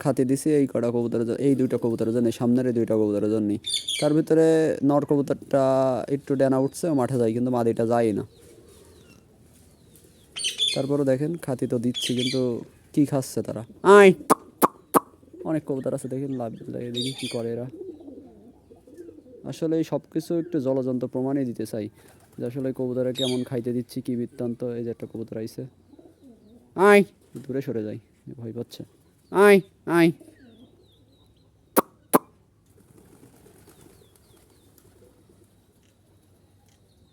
খাতি দিছি এই কটা কবুতরের এই দুইটা কবুতরের জন্য, সামনের এই দুইটা কবুতরের জন্য। তার ভিতরে নর কবুতরটা একটু ডানা উঠছে, মাঠে যায়, কিন্তু মাদিটা যায় না। তারপরে দেখেন খাতি তো দিচ্ছি, কিন্তু কি খাচ্ছে তারা। আয় অনেক কবুতর আছে দেখেন, লাভ যায়, দেখি কি করে এরা। আসলে এই সব কিছু একটু জলজন্ত প্রমাণই দিতে চাই যে আসলে কবুতরে কেমন খাইতে দিচ্ছি, কি বৃত্তান্ত। এই যে একটা কবুতর আইছে, আয় দূরে সরে যাই, ভয় পাচ্ছে। আয় আয়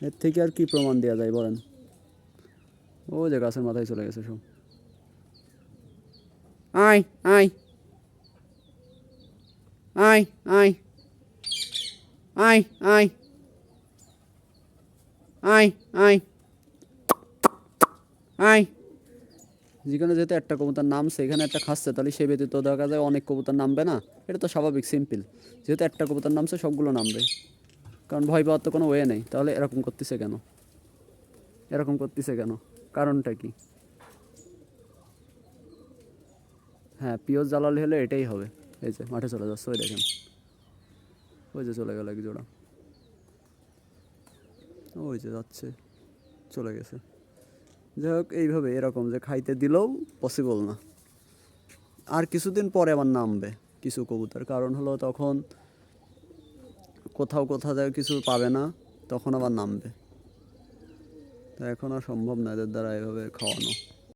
এর থেকে আর কি প্রমাণ দেওয়া যায় বলেন। ও যে গাছের মাথায় চলে গেছে সব। আয় আয় আয় আয় আয় আয় আয় আয় আয় যেখানে যেহেতু একটা কবুতর নামছে, এখানে একটা খাচ্ছে, তাহলে সে ব্যতীত দেখা যায় অনেক কবুতর নামবে না। এটা তো স্বাভাবিক, সিম্পল। যেহেতু একটা কবুতর নামছে সবগুলো নামবে, কারণ ভয় পাওয়ার তো কোনো ওয়ে নেই। তাহলে এরকম করতেছে কেন, এরকম করতেছে কেন, কারণটা কি? হ্যাঁ, পিওর জ্বালালে হলে এটাই হবে। এই যে মাঠে চলে যাচ্ছে, ওই দেখেন, ওই যে চলে গেল এক জোড়া, ওই যে যাচ্ছে, চলে গেছে। যাই হোক, এইভাবে এরকম যে খাইতে দিলেও পসিবল না। আর কিছুদিন পরে আবার নামবে কিছু কবুতর, কারণ হলো তখন কোথাও কোথাও যায় কিছু পাবে না, তখন আবার নামবে। তো এখন আর সম্ভব না এদের দ্বারা এভাবে খাওয়ানো।